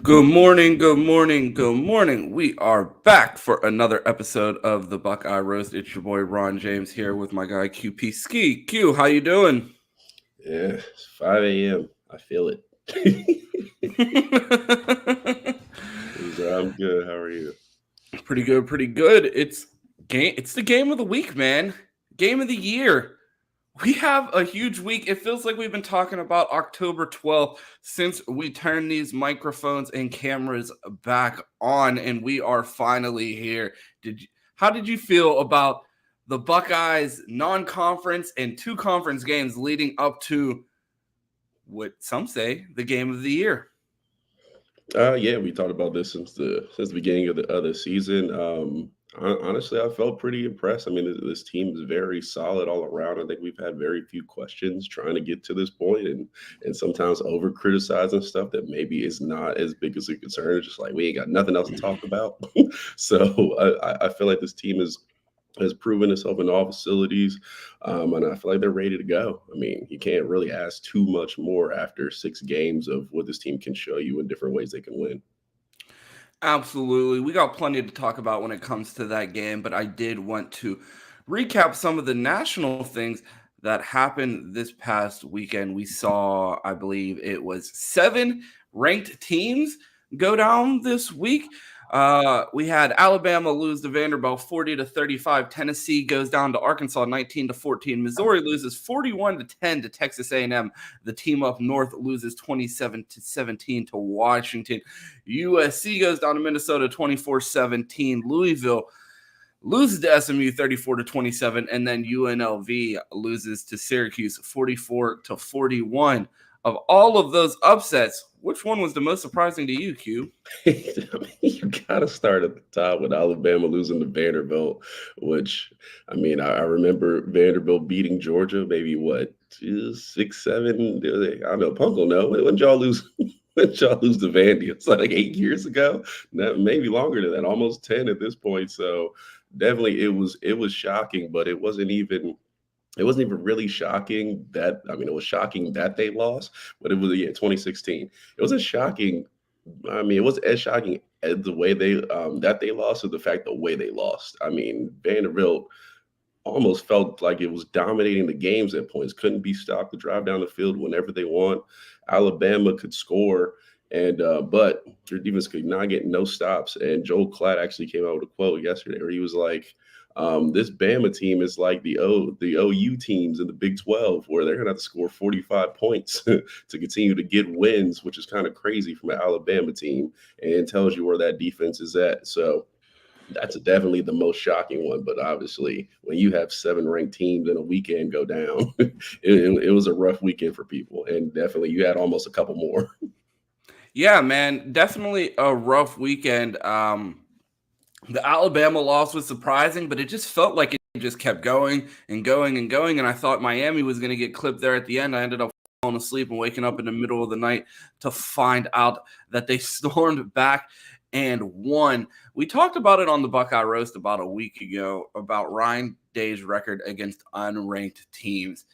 Good morning, good morning, good morning. We are back for another episode of the Buckeye Roast. It's your boy Ron James here with my guy QP Ski. Q, how you doing? Yeah, it's 5 a.m. I feel it. I'm good. How are you? Pretty good, pretty good. It's the game of the week, man. Game of the year. We have a huge week. It feels like we've been talking about October 12th since we turned these microphones and cameras back on, and we are finally here. How did you feel about the Buckeyes non-conference and two conference games leading up to what some say the game of the year? Yeah, we talked about this since the beginning of the other season. Honestly, I felt pretty impressed. I mean, this team is very solid all around. I think we've had very few questions trying to get to this point, and sometimes over criticizing stuff that maybe is not as big as a concern. It's just like we ain't got nothing else to talk about. So I feel like this team has proven itself in all facilities, and I feel like they're ready to go. I mean, you can't really ask too much more after 6 games of what this team can show you in different ways they can win. Absolutely. We got plenty to talk about when it comes to that game, but I did want to recap some of the national things that happened this past weekend. We saw, I believe it was seven ranked teams go down this week. We had Alabama lose to Vanderbilt 40-35. Tennessee goes down to Arkansas 19-14. Missouri loses 41-10 to Texas A&M. The team up north loses 27-17 to Washington. USC goes down to Minnesota 24-17. Louisville loses to SMU 34-27, and then UNLV loses to Syracuse 44-41. Of all of those upsets, which one was the most surprising to you, Q? I mean, you got to start at the top with Alabama losing to Vanderbilt, which, I mean, I remember Vanderbilt beating Georgia, maybe what, 6, 7? I don't know, Punk will know. When y'all lose? When y'all lose to Vandy? It's like 8 years ago, maybe longer than that, almost 10 at this point. So definitely, it was shocking, but it wasn't even really shocking that, I mean, it was shocking that they lost, but it was, yeah, 2016. It wasn't shocking. I mean, it was as shocking as the way that they lost, or the fact the way they lost. I mean, Vanderbilt almost felt like it was dominating the games at points, couldn't be stopped to drive down the field whenever they want. Alabama could score, and but their defense could not get no stops. And Joel Klatt actually came out with a quote yesterday where he was like, "This Bama team is like the OU teams in the Big 12, where they're gonna have to score 45 points to continue to get wins," which is kind of crazy from an Alabama team, and tells you where that defense is at. So that's definitely the most shocking one. But obviously, when you have 7 ranked teams in a weekend go down, it was a rough weekend for people. And definitely, you had almost a couple more. Yeah, man, definitely a rough weekend. The Alabama loss was surprising, but it just felt like it just kept going and going and going. And I thought Miami was going to get clipped there at the end. I ended up falling asleep and waking up in the middle of the night to find out that they stormed back and won. We talked about it on the Buckeye Roast about a week ago about Ryan Day's record against unranked teams.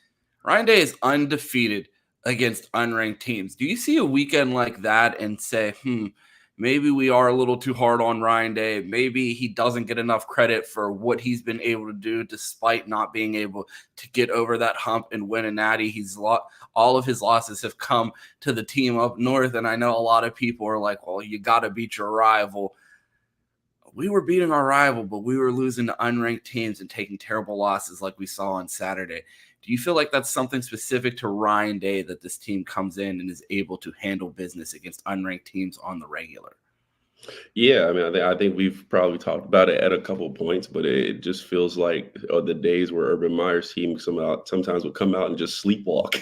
Ryan Day is undefeated against unranked teams. Do you see a weekend like that and say, maybe we are a little too hard on Ryan Day. Maybe he doesn't get enough credit for what he's been able to do despite not being able to get over that hump and win a natty. All of his losses have come to the team up north. And I know a lot of people are like, well, you got to beat your rival. We were beating our rival, but we were losing to unranked teams and taking terrible losses like we saw on Saturday. Do you feel like that's something specific to Ryan Day that this team comes in and is able to handle business against unranked teams on the regular? Yeah, I mean, I think we've probably talked about it at a couple points, but it just feels like the days where Urban Meyer's team sometimes would come out and just sleepwalk.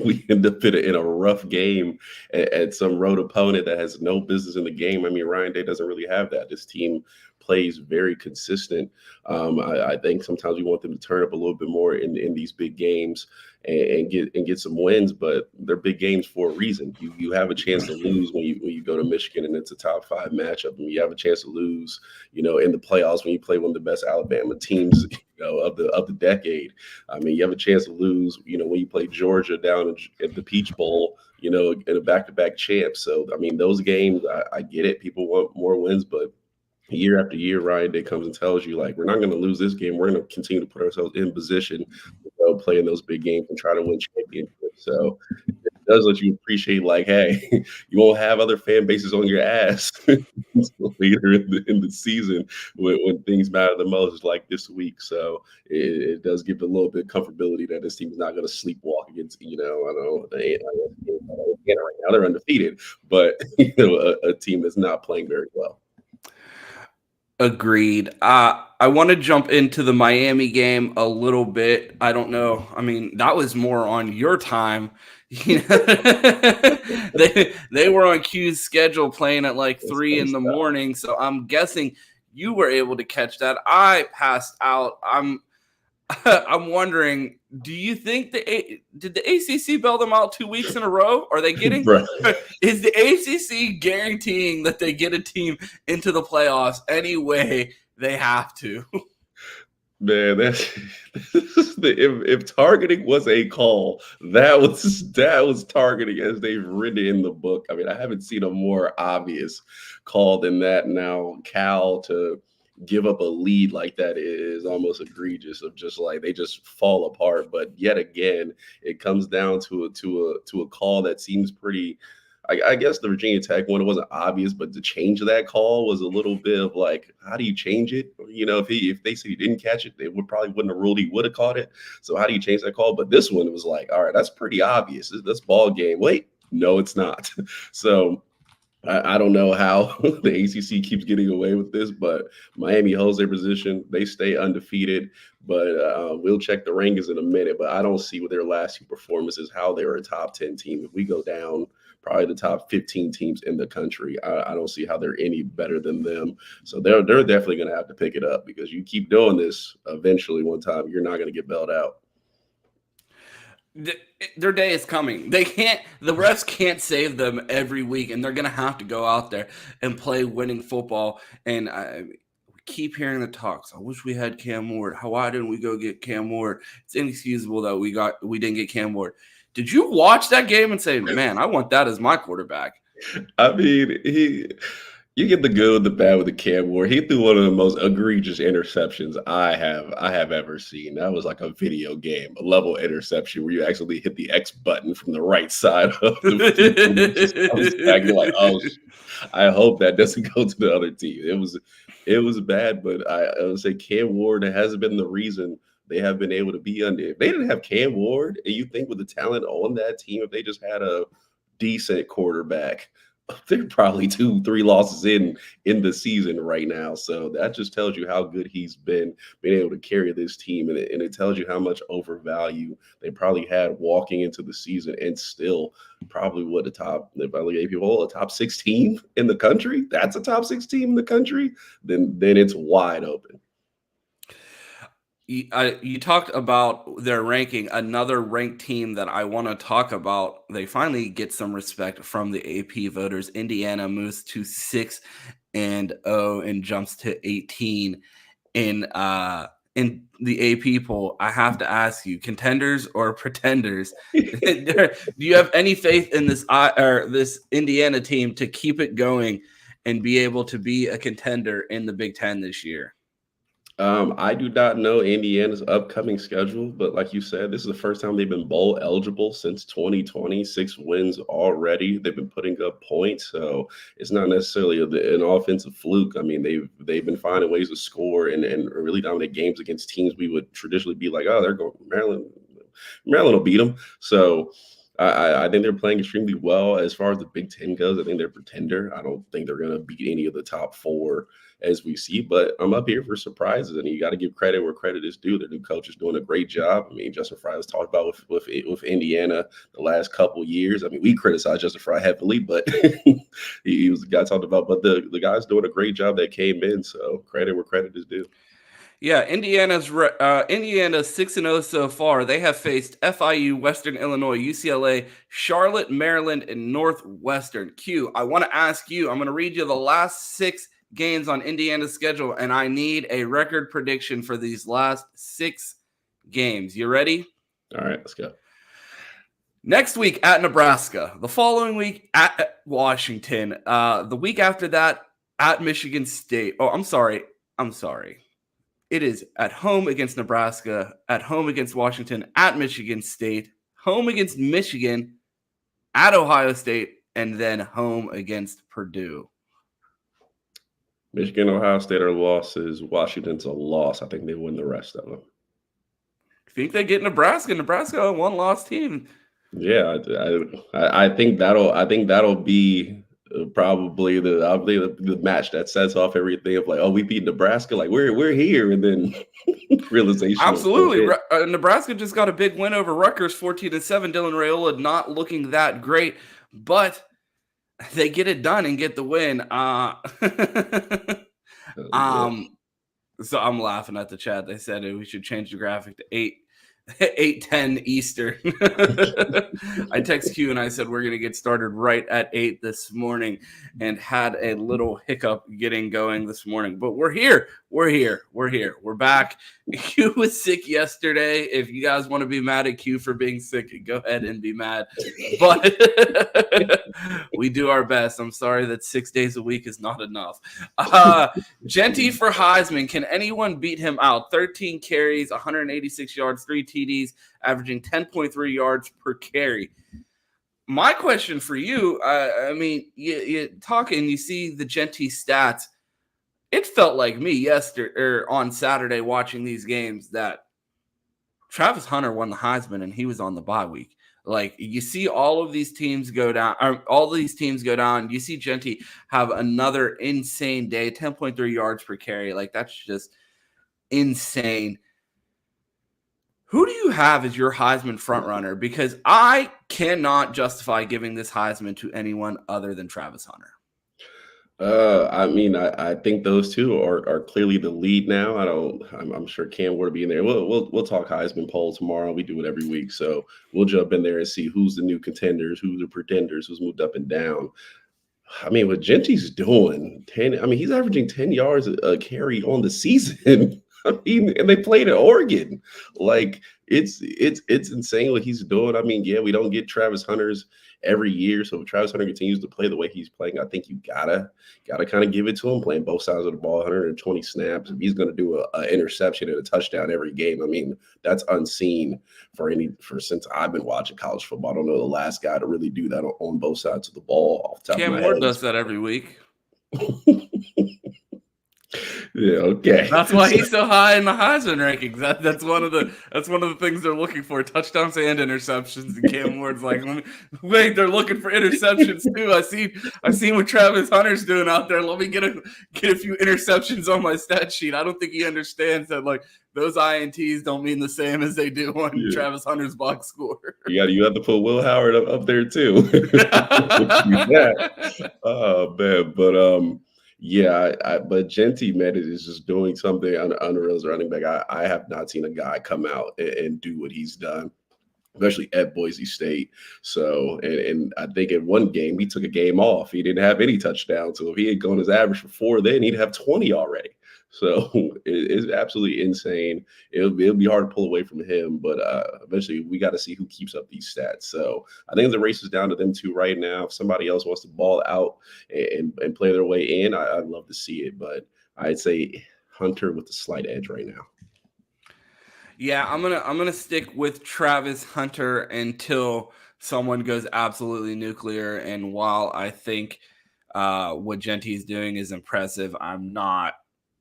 We end up in a rough game at some road opponent that has no business in the game. I mean, Ryan Day doesn't really have that. This team plays very consistent. I think sometimes we want them to turn up a little bit more in these big games and get some wins, but they're big games for a reason. You have a chance to lose when you go to Michigan and it's a top 5 matchup, and you have a chance to lose, in the playoffs when you play one of the best Alabama teams, of the decade. I mean, you have a chance to lose, when you play Georgia down at the Peach Bowl, in a back-to-back champ. So I mean, those games, I get it. People want more wins, but year after year, Ryan Day comes and tells you, like, we're not going to lose this game. We're going to continue to put ourselves in position to go play in those big games and try to win championships. So it does let you appreciate, like, hey, you won't have other fan bases on your ass later in the season when things matter the most, like this week. So it does give a little bit of comfortability that this team is not going to sleepwalk against, I know right now they're undefeated, but a team that's not playing very well. Agreed. I want to jump into the Miami game a little bit. I don't know. I mean, that was more on your time. They were on Q's schedule playing at like 3 in the morning, so I'm guessing you were able to catch that. I passed out. I'm wondering, do you think did the ACC bail them out 2 weeks in a row? Are they getting is the ACC guaranteeing that they get a team into the playoffs any way they have to? Man, if targeting was a call, that was targeting as they've written in the book. I mean, I haven't seen a more obvious call than that. Now, Cal to give up a lead like that is almost egregious. Of just like they just fall apart. But yet again, it comes down to a call that seems pretty. I guess the Virginia Tech one, it wasn't obvious, but to change that call was a little bit of like, how do you change it? If they said he didn't catch it, they wouldn't have ruled he would have caught it. So how do you change that call? But this one, it was like, all right, that's pretty obvious. That's ball game. Wait, no, it's not. So I don't know how the ACC keeps getting away with this, but Miami holds their position. They stay undefeated, but we'll check the rankings in a minute. But I don't see with their last two performances how they were a top 10 team. If we go down, probably the top 15 teams in the country, I don't see how they're any better than them. So they're definitely going to have to pick it up, because you keep doing this, eventually one time you're not going to get bailed out. Their day is coming. The refs can't save them every week, and they're going to have to go out there and play winning football. And we keep hearing the talks. I wish we had Cam Ward. Why didn't we go get Cam Ward? It's inexcusable that we didn't get Cam Ward. Did you watch that game and say, man, I want that as my quarterback? I mean, you get the good, the bad with the Cam Ward. He threw one of the most egregious interceptions I have ever seen. That was like a video game, a level interception where you actually hit the X button from the right side of the field. You're like, oh, I hope that doesn't go to the other team. It was bad, but I would say Cam Ward hasn't been the reason they have been able to be under. If they didn't have Cam Ward, and you think with the talent on that team, if they just had a decent quarterback, they're probably 2-3 losses in the season right now. So that just tells you how good he's been able to carry this team, and it tells you how much overvalue they probably had walking into the season, and still probably a top 6 team in the country. That's a top 6 team in the country. Then it's wide open. You talked about their ranking. Another ranked team that I want to talk about, they finally get some respect from the AP voters. Indiana moves to 6-0 and jumps to 18 in the AP poll. I have to ask you, contenders or pretenders? Do you have any faith in this Indiana team to keep it going and be able to be a contender in the Big Ten this year? I do not know Indiana's upcoming schedule, but like you said, this is the first time they've been bowl eligible since 2020. 6 wins already. They've been putting up points, so it's not necessarily an offensive fluke. I mean, they've been finding ways to score and really dominate games against teams we would traditionally be like, oh, they're going Maryland. Maryland will beat them. So I think they're playing extremely well. As far as the Big Ten goes, I think they're a pretender. I don't think they're going to beat any of the top 4 as we see, but I'm up here for surprises, and you got to give credit where credit is due. The new coach is doing a great job. I mean, Justin Frye has talked about with Indiana the last couple years. I mean, we criticize Justin Frye heavily, but he was the guy talked about. But the guy's doing a great job that came in, so credit where credit is due. Yeah, Indiana's 6-0 so far. They have faced FIU, Western Illinois, UCLA, Charlotte, Maryland, and Northwestern. Q, I want to ask you, I'm going to read you the last 6 games on Indiana's schedule, and I need a record prediction for these last 6 games. You ready? All right, let's go. Next week at Nebraska. The following week at Washington. The week after that at Michigan State. Oh, I'm sorry. It is at home against Nebraska, at home against Washington, at Michigan State, home against Michigan, at Ohio State, and then home against Purdue. Michigan, Ohio State are losses. Washington's a loss. I think they win the rest of them. I think they get Nebraska. Nebraska, a one-loss team. Yeah, I think that'll be probably the match that sets off everything of like, oh, we beat Nebraska, like we're here, and then realization. Absolutely, Nebraska just got a big win over Rutgers, 14-7. Dylan Raiola not looking that great, but they get it done and get the win. So I'm laughing at the chat. They said we should change the graphic to 8:10 Eastern. I text Q and I said we're going to get started right at 8 this morning, and had a little hiccup getting going this morning. But we're here. We're back. Q was sick yesterday. If you guys want to be mad at Q for being sick, go ahead and be mad. But we do our best. I'm sorry that 6 days a week is not enough. Jeanty for Heisman. Can anyone beat him out? 13 carries, 186 yards, 3 TDs, averaging 10.3 yards per carry. My question for you, I mean, you talk and you see the Jeanty stats. It felt like me yesterday or on Saturday watching these games that Travis Hunter won the Heisman and he was on the bye week. Like, you see all of these teams go down. You see Jeanty have another insane day, 10.3 yards per carry. Like, that's just insane. Who do you have as your Heisman frontrunner? Because I cannot justify giving this Heisman to anyone other than Travis Hunter. I mean, I think those two are clearly the lead now. I'm sure Cam Ward will be in there. We'll talk Heisman poll tomorrow. We do it every week, so we'll jump in there and see who's the new contenders, who's the pretenders, who's moved up and down. I mean, what Jeanty's doing, he's averaging 10 yards a carry on the season. I mean, and they played at Oregon. Like, it's insane what he's doing. I mean, yeah, we don't get Travis Hunter's every year. So if Travis Hunter continues to play the way he's playing, I think you gotta kind of give it to him, playing both sides of the ball, 120 snaps. If he's going to do an interception and a touchdown every game, I mean, that's unseen for since I've been watching college football. I don't know the last guy to really do that on both sides of the ball. Off the top of my Cam Ward head. does that every week. Yeah, okay. That's why he's so high in the Heisman rankings. That's one of the things they're looking for: touchdowns and interceptions. And Cam Ward's like, wait, they're looking for interceptions too. I seen what Travis Hunter's doing out there. Let me get a few interceptions on my stat sheet. I don't think he understands that like those INTs don't mean the same as they do on Travis Hunter's box score. You have to put Will Howard up there too. Yeah. Oh man, but yeah, but Jeanty, man, is just doing something unreal as running back. I have not seen a guy come out and do what he's done, especially at Boise State. So, and I think in one game, he took a game off. He didn't have any touchdowns. So if he had gone his average for 4, then he'd have 20 already. So it's absolutely insane. It'll be hard to pull away from him, but eventually we got to see who keeps up these stats. So I think the race is down to them two right now. If somebody else wants to ball out and play their way in, I'd love to see it. But I'd say Hunter with the slight edge right now. Yeah, I'm gonna stick with Travis Hunter until someone goes absolutely nuclear. And while I think what Jeanty's doing is impressive, I'm not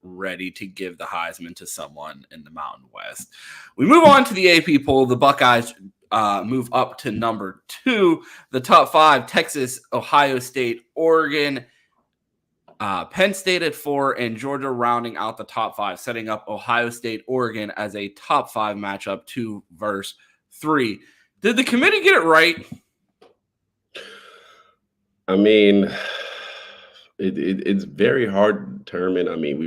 ready to give the Heisman to someone in the Mountain West. We move on to the AP poll. The Buckeyes move up to number 2. The top 5: Texas, Ohio State, Oregon, Penn State at 4, and Georgia rounding out the top 5, setting up Ohio State, Oregon as a top 5 matchup, 2 versus 3. Did the committee get it right? I mean, it's very hard to determine. I mean,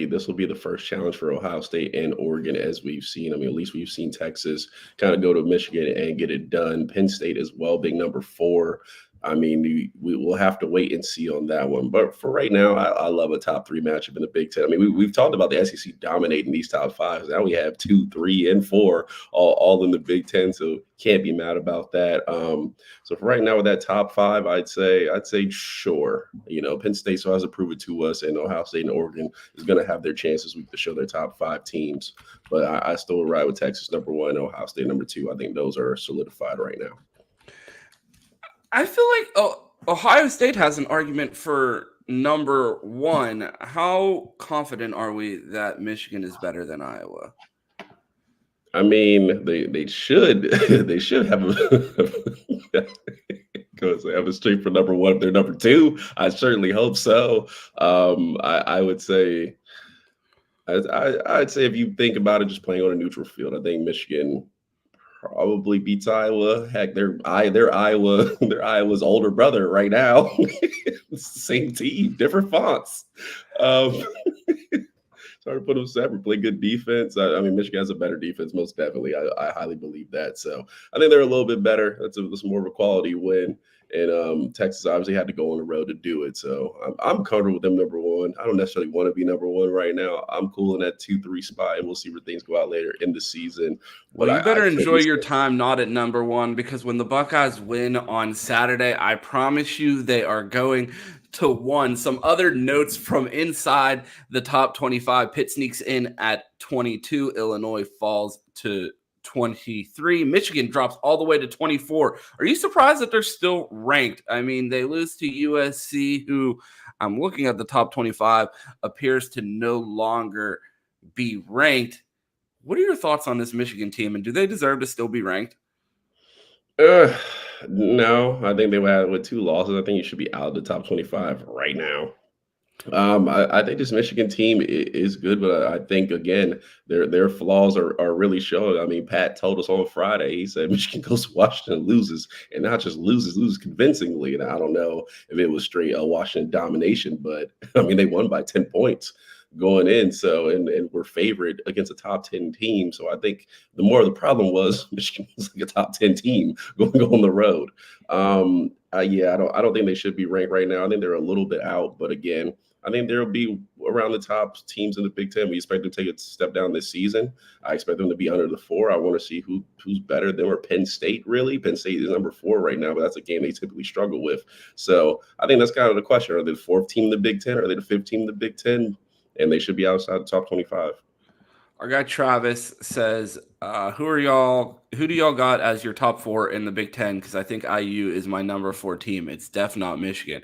this will be the first challenge for Ohio State and Oregon, as we've seen. I mean, at least we've seen Texas kind of go to Michigan and get it done. Penn State as well, being number 4. I mean, we will have to wait and see on that one. But for right now, I love a top three matchup in the Big Ten. I mean, we've talked about the SEC dominating these top fives. Now we have 2, 3, and 4 all in the Big Ten, so can't be mad about that. So for right now, with that top five, I'd say sure. Penn State still has to prove it to us, and Ohio State and Oregon is going to have their chance this week to show their top five teams. But I still would ride with Texas number one, Ohio State number two. I think those are solidified right now. I feel like Ohio State has an argument for number one. How confident are we that Michigan is better than Iowa? I mean, they should they should have have a streak for number one if they're number two. I certainly hope so. I would say I'd say if you think about it, just playing on a neutral field, I think Michigan probably beats Iowa. Heck, they're Iowa, they're Iowa's older brother right now. It's the same team, different fonts. Um, it's hard to put them separate. Play good defense. I mean, Michigan has a better defense, most definitely. I highly believe that. So I think they're a little bit better. That's more of a quality win. And Texas obviously had to go on the road to do it. So I'm comfortable with them number one. I don't necessarily want to be number one right now. I'm cool in that 2-3 spot, and we'll see where things go out later in the season. Well, you better enjoy your time not at number one, because when the Buckeyes win on Saturday, I promise you they are going to one. Some other notes from inside the top 25. Pitt sneaks in at 22. Illinois falls to 23. Michigan drops all the way to 24. Are you surprised that they're still ranked? I mean, they lose to USC, who I'm looking at the top 25, appears to no longer be ranked. What are your thoughts on this Michigan team, and do they deserve to still be ranked? No, I think they would have with 2 losses. I think you should be out of the top 25 right now. I think this Michigan team is good, but I think again their flaws are really showing. I mean, Pat told us on Friday. He said Michigan goes to Washington and loses, and not just loses convincingly. And I don't know if it was straight Washington domination, but I mean they won by 10 points going in. So and we're favored against a top 10 team. So I think the more of the problem was Michigan was like a top 10 team going on the road. Yeah, I don't think they should be ranked right now. I think they're a little bit out, but again, I think they'll be around the top teams in the Big Ten. We expect them to take a step down this season. I expect them to be under the 4. I want to see who's better than Penn State, really. Penn State is number 4 right now, but that's a game they typically struggle with. So I think that's kind of the question. Are they the 4th team in the Big Ten? Are they the 5th team in the Big Ten? And they should be outside the top 25. Our guy Travis says, who do y'all got as your top 4 in the Big Ten? Because I think IU is my number 4 team. It's definitely not Michigan.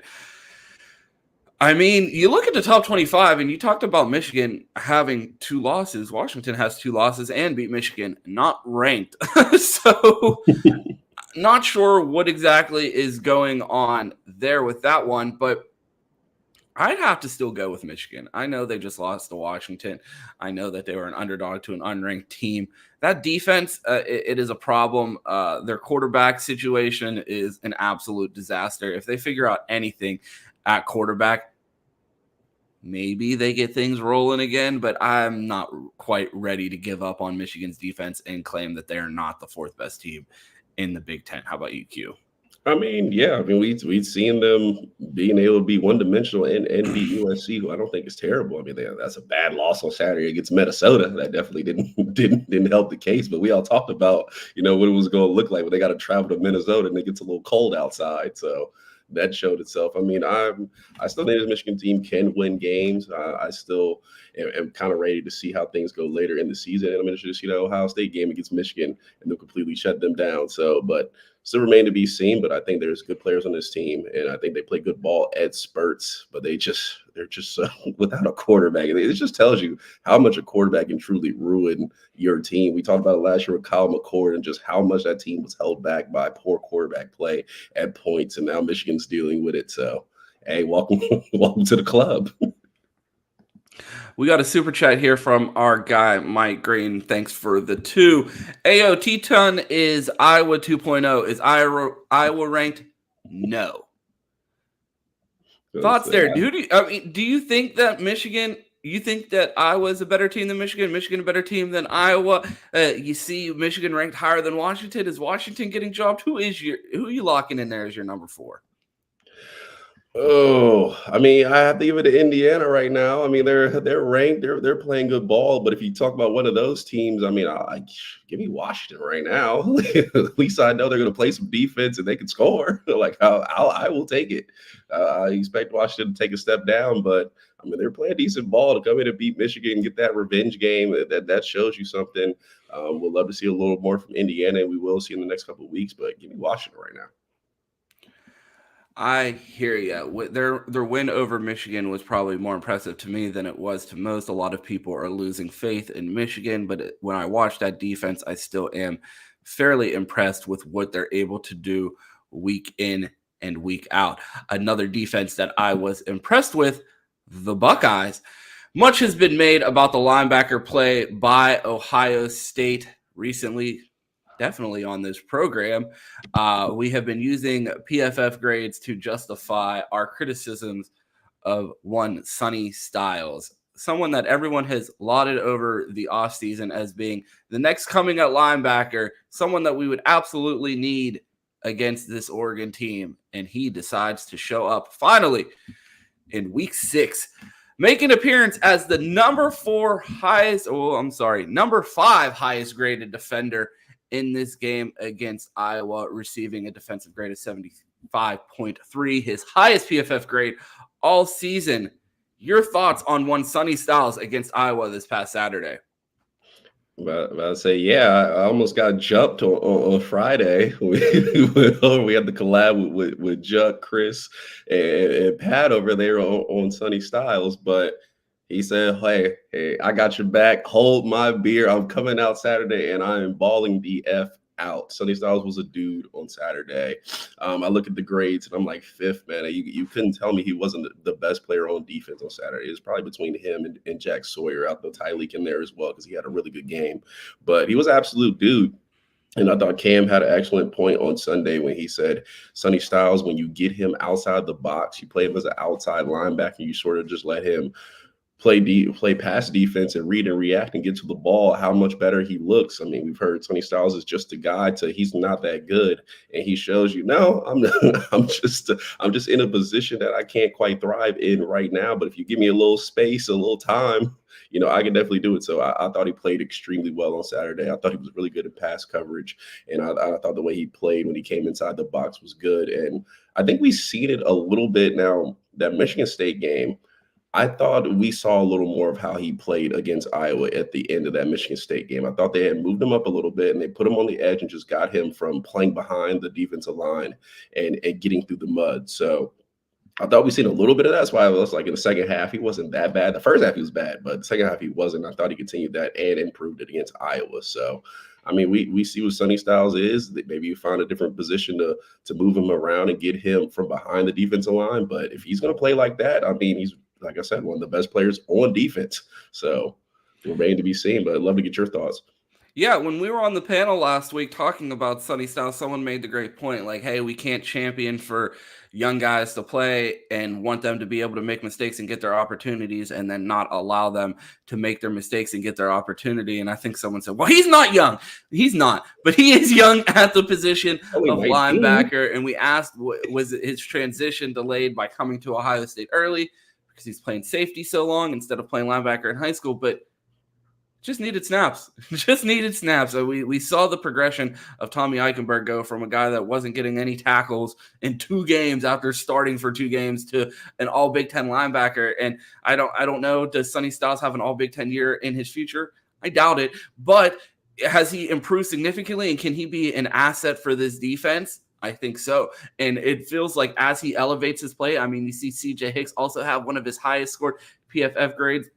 I mean, you look at the top 25, and you talked about Michigan having 2 losses. Washington has 2 losses and beat Michigan, not ranked. So not sure what exactly is going on there with that one, but I'd have to still go with Michigan. I know they just lost to Washington. I know that they were an underdog to an unranked team. That defense, it is a problem. Their quarterback situation is an absolute disaster. If they figure out anything at quarterback, maybe they get things rolling again, but I'm not quite ready to give up on Michigan's defense and claim that they're not the 4th best team in the Big Ten. How about you, Q? I mean, yeah. I mean, we've seen them being able to be one-dimensional and beat USC, who I don't think is terrible. I mean, that's a bad loss on Saturday against Minnesota. That definitely didn't help the case. But we all talked about, what it was going to look like when they got to travel to Minnesota and it gets a little cold outside. So that showed itself. I mean, I still think this Michigan team can win games. I still am kind of ready to see how things go later in the season. And I'm interested to see the Ohio State game against Michigan, and they'll completely shut them down. So, but still remain to be seen. But I think there's good players on this team, and I think they play good ball at spurts. But they're just without a quarterback. It just tells you how much a quarterback can truly ruin your team. We talked about it last year with Kyle McCord and just how much that team was held back by poor quarterback play at points, and now Michigan's dealing with it. So, hey, welcome to the club. We got a super chat here from our guy, Mike Green. Thanks for the 2. AO T-Ton is Iowa 2.0. Is Iowa ranked? No. Thoughts there. Do you think that Michigan, you think that Iowa is a better team than Michigan a better team than Iowa? You see Michigan ranked higher than Washington. Is Washington getting dropped? Who are you locking in there as your number 4? Oh, I mean, I have to give it to Indiana right now. I mean, they're ranked, they're playing good ball. But if you talk about one of those teams, I mean, give me Washington right now. At least I know they're going to play some defense and they can score. Like I will take it. I expect Washington to take a step down, but I mean, they're playing decent ball to come in and beat Michigan and get that revenge game. That shows you something. We'll love to see a little more from Indiana, and we will see in the next couple of weeks. But give me Washington right now. I hear you. Their win over Michigan was probably more impressive to me than it was to most. A lot of people are losing faith in Michigan, but when I watch that defense, I still am fairly impressed with what they're able to do week in and week out. Another defense that I was impressed with, the Buckeyes. Much has been made about the linebacker play by Ohio State recently, definitely on this program. We have been using PFF grades to justify our criticisms of one Sonny Styles, someone that everyone has lauded over the offseason as being the next coming at linebacker, someone that we would absolutely need against this Oregon team. And he decides to show up finally in week 6, make an appearance as the number 5 highest graded defender in this game against Iowa, receiving a defensive grade of 75.3, his highest PFF grade all season. Your thoughts on one Sonny Styles against Iowa this past Saturday? But I say, yeah, I almost got jumped on Friday. We went over, we had the collab with Juck, Chris, and Pat over there on Sunny Styles. But he said, hey, I got your back. Hold my beer. I'm coming out Saturday, and I am balling the F out. Sunny Styles was a dude on Saturday. I look at the grades, and I'm like, fifth, man. You couldn't tell me he wasn't the best player on defense on Saturday. It's probably between him and Jack Sawyer. Out the Tyleek in there as well because he had a really good game. But he was an absolute dude. And I thought Cam had an excellent point on Sunday when he said, Sonny Styles, when you get him outside the box, you play him as an outside linebacker, you sort of just let him play pass defense and read and react and get to the ball, how much better he looks. I mean, we've heard Sonny Styles is just a guy to he's not that good, and he shows you, no, I'm not, I'm just in a position that I can't quite thrive in right now. But if you give me a little space, a little time, I can definitely do it. So I thought he played extremely well on Saturday. I thought he was really good at pass coverage, and I thought the way he played when he came inside the box was good. And I think we've seen it a little bit now. That Michigan State game, I thought we saw a little more of how he played against Iowa at the end of that Michigan State game. I thought they had moved him up a little bit and they put him on the edge and just got him from playing behind the defensive line and getting through the mud. So I thought we seen a little bit of that. That's why I was like in the second half, he wasn't that bad. The first half he was bad, but the second half he wasn't. I thought he continued that and improved it against Iowa. So I mean, we see what Sonny Styles is. That maybe you find a different position to move him around and get him from behind the defensive line. But if he's going to play like that, I mean, he's, like I said, one of the best players on defense. So remain to be seen. But I'd love to get your thoughts. Yeah, when we were on the panel last week talking about Sonny Styles, someone made the great point, like, hey, we can't champion for young guys to play and want them to be able to make mistakes and get their opportunities and then not allow them to make their mistakes and get their opportunity. And I think someone said, well, he's not young. He's not, but he is young at the position of linebacker. And we asked, was his transition delayed by coming to Ohio State early because he's playing safety so long instead of playing linebacker in high school? But just needed snaps. So we saw the progression of Tommy Eichenberg go from a guy that wasn't getting any tackles in 2 games after starting for 2 games to an all Big Ten linebacker. And I don't know, does Sonny Styles have an all Big Ten year in his future? I doubt it. But has he improved significantly, and can he be an asset for this defense? I think so. And it feels like as he elevates his play, I mean, you see CJ Hicks also have one of his highest scored PFF grades.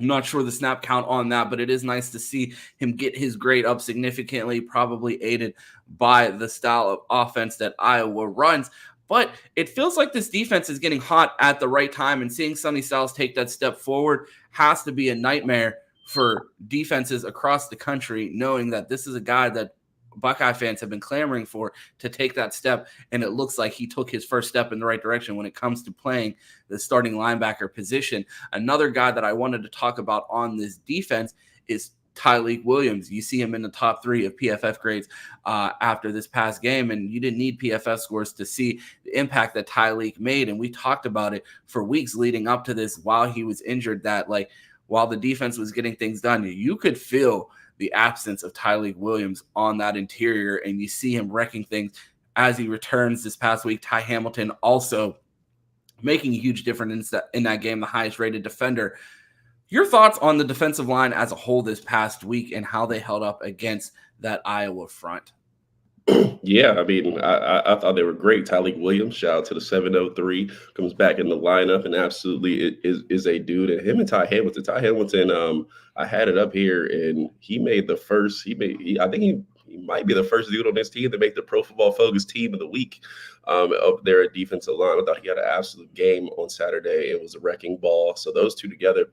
I'm not sure the snap count on that, but it is nice to see him get his grade up significantly, probably aided by the style of offense that Iowa runs. But it feels like this defense is getting hot at the right time, and seeing Sonny Styles take that step forward has to be a nightmare for defenses across the country, knowing that this is a guy that Buckeye fans have been clamoring for to take that step, and it looks like he took his first step in the right direction when it comes to playing the starting linebacker position. Another guy that I wanted to talk about on this defense is Tyleik Williams. You see him in the top 3 of PFF grades after this past game, and you didn't need PFF scores to see the impact that Tyleik made. And we talked about it for weeks leading up to this while he was injured, that like while the defense was getting things done, you could feel the absence of Tyleik Williams on that interior, and you see him wrecking things as he returns this past week. Ty Hamilton also making a huge difference in that game, the highest rated defender. Your thoughts on the defensive line as a whole this past week and how they held up against that Iowa front? Yeah, I mean, I thought they were great. Tyleik Williams, shout out to the 703, comes back in the lineup and absolutely is a dude. And him and Ty Hamilton. Ty Hamilton, I had it up here, and he made the first. I think he might be the first dude on this team to make the Pro Football Focus Team of the Week up there at defensive line. I thought he had an absolute game on Saturday. It was a wrecking ball. So those two together,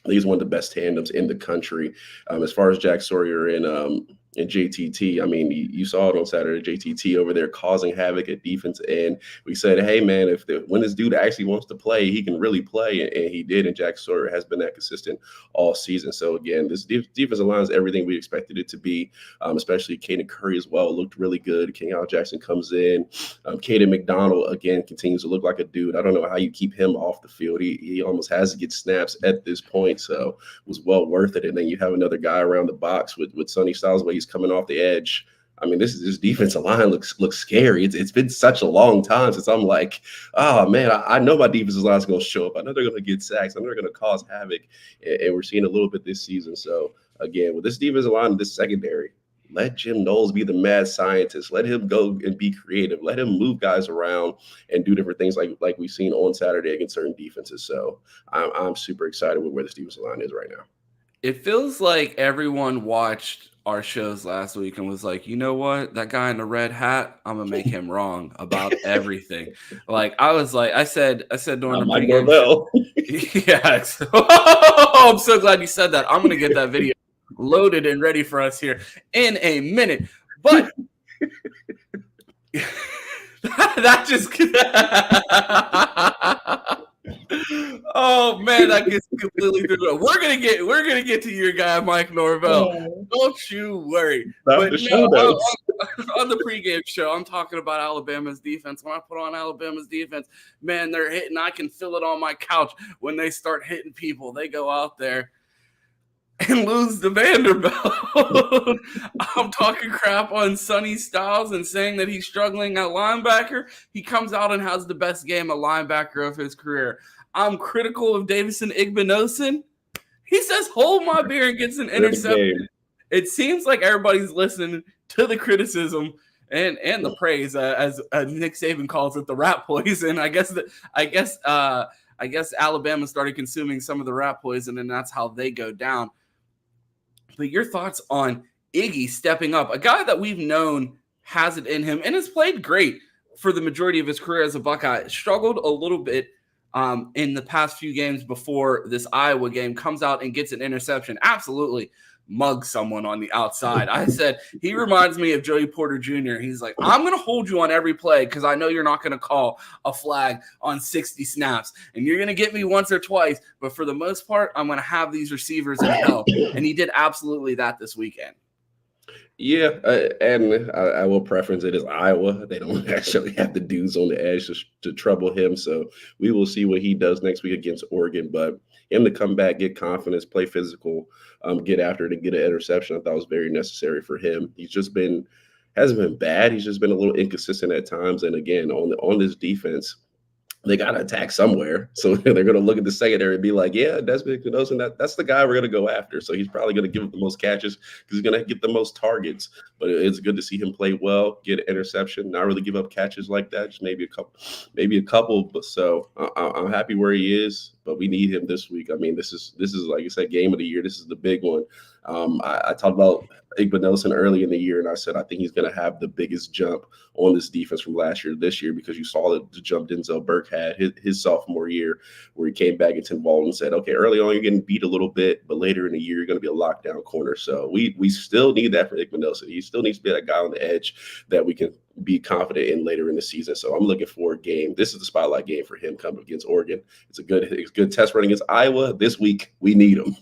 he's one of the best tandems in the country. As far as Jack Sawyer and JTT, I mean, you saw it on Saturday. JTT over there causing havoc at defense, and we said, hey man, when this dude actually wants to play, he can really play, and he did. And Jack Sawyer has been that consistent all season. So again, this defensive line is everything we expected it to be. Especially Caden Curry as well looked really good. Kenyon Jackson comes in. Caden McDonald again continues to look like a dude. I don't know how you keep him off the field. He almost has to get snaps at this point, so it was well worth it. And then you have another guy around the box with Sonny Styles, where he's coming off the edge. I mean, this defensive line looks scary. It's been such a long time since I'm like, oh man, I know my defensive line is going to show up. I know they're going to get sacks. I know they're going to cause havoc, and we're seeing a little bit this season. So again, with this defensive line and this secondary, let Jim Knowles be the mad scientist. Let him go and be creative. Let him move guys around and do different things like we've seen on Saturday against certain defenses. So I'm super excited with where this defensive line is right now. It feels like everyone watched our shows last week and was like, you know what? That guy in the red hat, I'm gonna make him wrong about everything. Like I said during the Mike pregame Norvell. Yeah. Oh, I'm so glad you said that. I'm gonna get that video loaded and ready for us here in a minute. But that just oh man, that gets completely through. We're gonna get to your guy Mike Norvell. Don't you worry. But no, on the pregame show, I'm talking about Alabama's defense. When I put on Alabama's defense, man, they're hitting. I can feel it on my couch when they start hitting people. They go out there and lose to Vanderbilt. I'm talking crap on Sonny Styles and saying that he's struggling at linebacker. He comes out and has the best game at linebacker of his career. I'm critical of Davison Igbinosun. He says, hold my beer, and gets an interception. It seems like everybody's listening to the criticism and the praise, as Nick Saban calls it, the rat poison. I guess Alabama started consuming some of the rat poison, and that's how they go down. But your thoughts on Iggy stepping up, a guy that we've known has it in him and has played great for the majority of his career as a Buckeye, struggled a little bit in the past few games before this Iowa game, comes out and gets an interception. Absolutely mug someone on the outside. I said, he reminds me of Joey Porter Jr. He's like, I'm going to hold you on every play because I know you're not going to call a flag on 60 snaps. And you're going to get me once or twice. But for the most part, I'm going to have these receivers in hell. And he did absolutely that this weekend. Yeah, and I will preference it as Iowa. They don't actually have the dudes on the edge to trouble him. So we will see what he does next week against Oregon. But him to come back, get confidence, play physical, get after it, and get an interception, I thought was very necessary for him. He's just hasn't been bad. He's just been a little inconsistent at times. And again, on this defense, they got to attack somewhere. So they're going to look at the secondary and be like, yeah, Desmond Knows, that's the guy we're going to go after. So he's probably going to give up the most catches because he's going to get the most targets. But it's good to see him play well, get an interception, not really give up catches like that, just maybe a couple. But so I'm happy where he is, but we need him this week. I mean, this is like you said, game of the year. This is the big one. I talked about Igbinosun early in the year, and I said I think he's going to have the biggest jump on this defense from last year to this year, because you saw the jump Denzel Burke had his sophomore year, where he came back into Walton and said, okay, early on you're getting beat a little bit, but later in the year you're going to be a lockdown corner. So we still need that for Igbinosun. He still needs to be that guy on the edge that we can be confident in later in the season. So I'm looking for a game. This is the spotlight game for him coming against Oregon. It's a good test run against Iowa. This week we need him.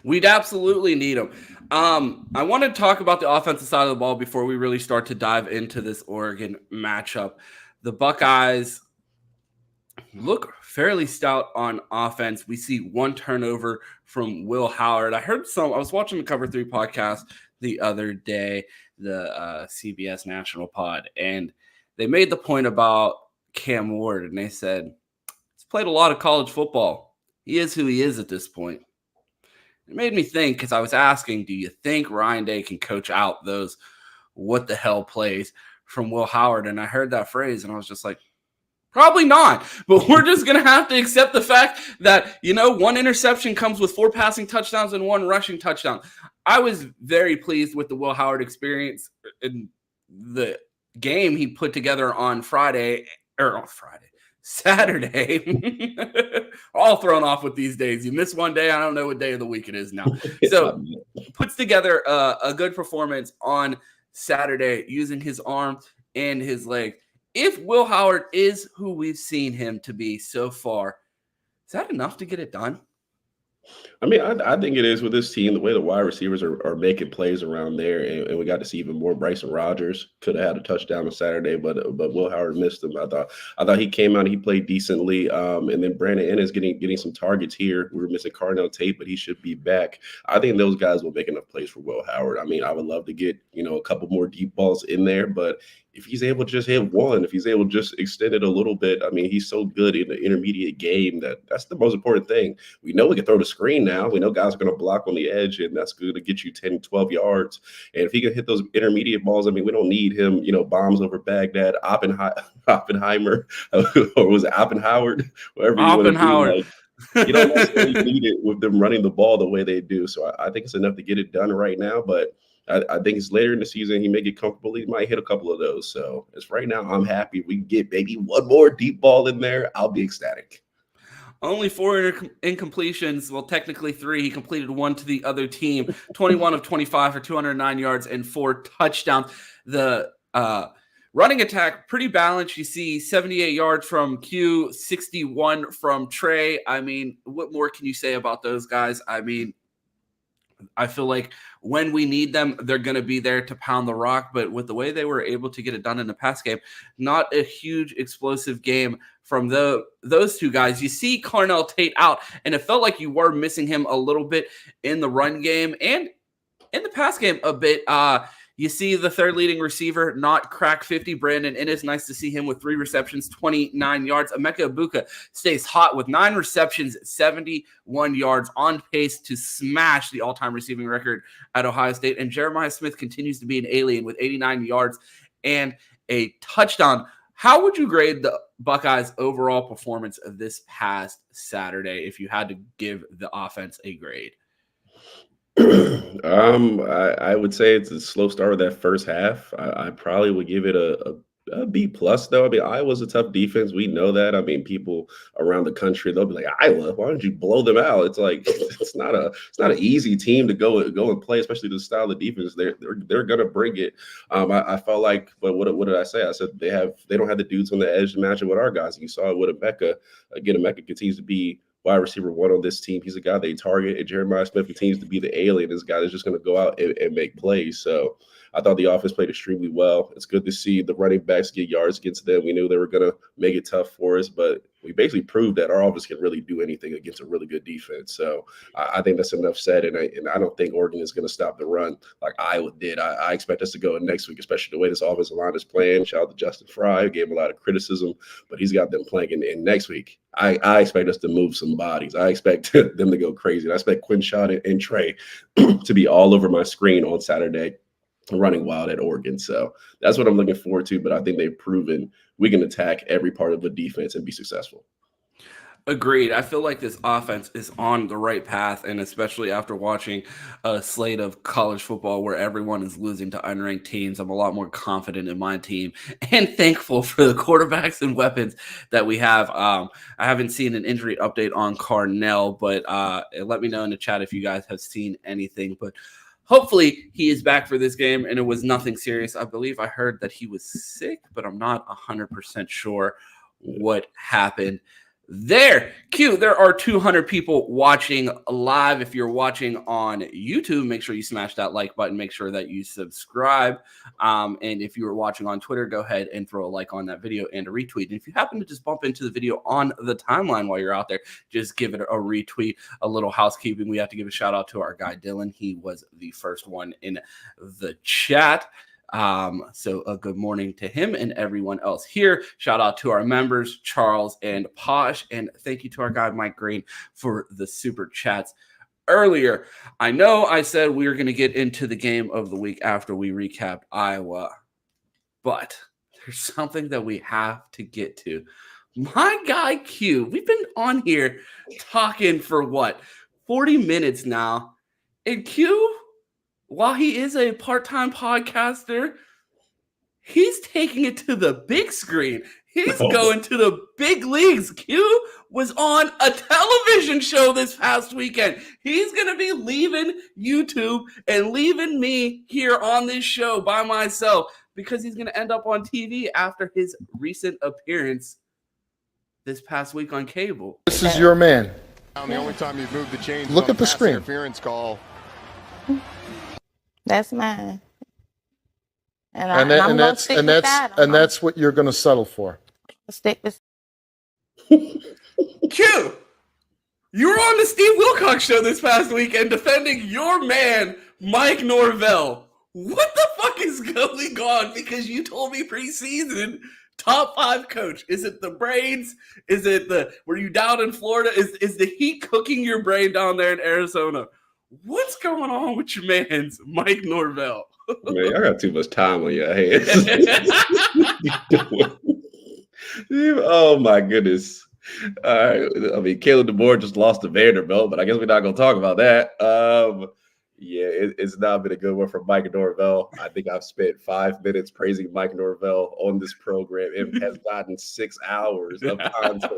We'd absolutely need him. I want to talk about the offensive side of the ball before we really start to dive into this Oregon matchup. The Buckeyes look fairly stout on offense. We see one turnover from Will Howard. I was watching the Cover 3 podcast the other day, the CBS National Pod, and they made the point about Cam Ward, and they said, he's played a lot of college football. He is who he is at this point. It made me think, because I was asking, do you think Ryan Day can coach out those what the hell plays from Will Howard? And I heard that phrase, and I was just like, probably not. But we're just going to have to accept the fact that, one interception comes with 4 passing touchdowns and 1 rushing touchdown. I was very pleased with the Will Howard experience in the game he put together on Saturday. All thrown off with these days. You miss one day, I don't know what day of the week it is now. So puts together a good performance on Saturday using his arm and his leg. If Will Howard is who we've seen him to be so far, is that enough to get it done? I mean, I think it is with this team, the way the wide receivers are making plays around there, and we got to see even more. Bryson Rodgers could have had a touchdown on Saturday, but Will Howard missed him. I thought he came out and he played decently. And then Brandon Ennis getting some targets here. We were missing Carnell Tate, but he should be back. I think those guys will make enough plays for Will Howard. I mean, I would love to get a couple more deep balls in there, but if he's able to just hit one, if he's able to just extend it a little bit, I mean, he's so good in the intermediate game that's the most important thing. We know we can throw the screen now. We know guys are going to block on the edge, and that's going to get you 10, 12 yards. And if he can hit those intermediate balls, I mean, we don't need him, bombs over Baghdad, Oppenheimer, or was it Oppenhauer? Whatever you want to do. Like, you don't necessarily need it with them running the ball the way they do. So I think it's enough to get it done right now, but I think it's later in the season. He may get comfortable. He might hit a couple of those. So as right now, I'm happy. If we can get maybe one more deep ball in there, I'll be ecstatic. Only 4 incompletions. Well, technically 3. He completed 1 to the other team. 21 of 25 for 209 yards and 4 touchdowns. The running attack, pretty balanced. You see 78 yards from Q, 61 from Trey. I mean, what more can you say about those guys? I mean, I feel like when we need them, they're going to be there to pound the rock. But with the way they were able to get it done in the pass game, not a huge explosive game from those two guys. You see Carnell Tate out, and it felt like you were missing him a little bit in the run game and in the pass game a bit. You see the third leading receiver not crack 50, Brandon Ennis. Nice to see him with 3 receptions, 29 yards. Emeka Egbuka stays hot with 9 receptions, 71 yards, on pace to smash the all-time receiving record at Ohio State. And Jeremiah Smith continues to be an alien with 89 yards and a touchdown. How would you grade the Buckeyes' overall performance of this past Saturday if you had to give the offense a grade? I would say it's a slow start with that first half. I probably would give it a B plus though. I mean, Iowa's a tough defense. We know that. I mean, people around the country, they'll be like, Iowa, why don't you blow them out? It's like it's not an easy team to go and play, especially the style of defense. They're gonna bring it. I felt like, but what did I say? I said they don't have the dudes on the edge to match it with our guys. You saw it with Emeka. Again, Emeka continues to be wide receiver 1 on this team. He's a guy they target, and Jeremiah Smith continues to be the alien. This guy is just going to go out and make plays. So I thought the offense played extremely well. It's good to see the running backs get yards against them. We knew they were going to make it tough for us, but we basically proved that our offense can really do anything against a really good defense. So I think that's enough said, and I don't think Oregon is going to stop the run like Iowa did. I expect us to go in next week, especially the way this offensive line is playing. Shout out to Justin Fry, gave him a lot of criticism, but he's got them playing in next week. I expect us to move some bodies. I expect them to go crazy. And I expect Quinshon and Trey to be all over my screen on Saturday running wild at Oregon. So that's what I'm looking forward to. But I think they've proven we can attack every part of the defense and be successful. Agreed. I feel like this offense is on the right path, and especially after watching a slate of college football where everyone is losing to unranked teams, I'm a lot more confident in my team and thankful for the quarterbacks and weapons that we have. I haven't seen an injury update on Carnell, but let me know in the chat if you guys have seen anything. But hopefully he is back for this game, and it was nothing serious. I believe I heard that he was sick, but I'm not 100% sure what happened There, Q, there are 200 people watching live. If you're watching on YouTube, make sure you smash that like button. Make sure that you subscribe. And if you are watching on Twitter, go ahead and throw a like on that video and a retweet. And if you happen to just bump into the video on the timeline while you're out there, just give it a retweet. A little housekeeping. We have to give a shout out to our guy, Dylan. He was the first one in the chat. So a good morning to him and everyone else here. Shout out to our members, Charles and Posh, and thank you to our guy, Mike Green, for the super chats earlier. I know I said we were going to get into the game of the week after we recapped Iowa, but there's something that we have to get to. My guy, Q, we've been on here talking for what, 40 minutes now, and Q, while he is a part-time podcaster, he's taking it to the big screen. He's going to the big leagues. Q was on a television show this past weekend. He's going to be leaving YouTube and leaving me here on this show by myself because he's going to end up on TV after his recent appearance this past week on cable. This is your man. The only time you've moved the chains. Look at the screen. Interference call. That's mine. And that's what you're going to settle for. Stick with. Q, you were on the Steve Wilcox show this past weekend defending your man, Mike Norvell. What the fuck is going on? Because you told me preseason top 5 coach. Is it the brains? Is it were you down in Florida? Is the heat cooking your brain down there in Arizona? What's going on with your man's Mike Norvell? Man, I got too much time on your hands. Oh my goodness. All right. I mean, Caleb DeBoer just lost to Vanderbilt, but I guess we're not going to talk about that. Yeah, it's not been a good one for Mike Norvell. I think I've spent 5 minutes praising Mike Norvell on this program. It has gotten 6 hours of content.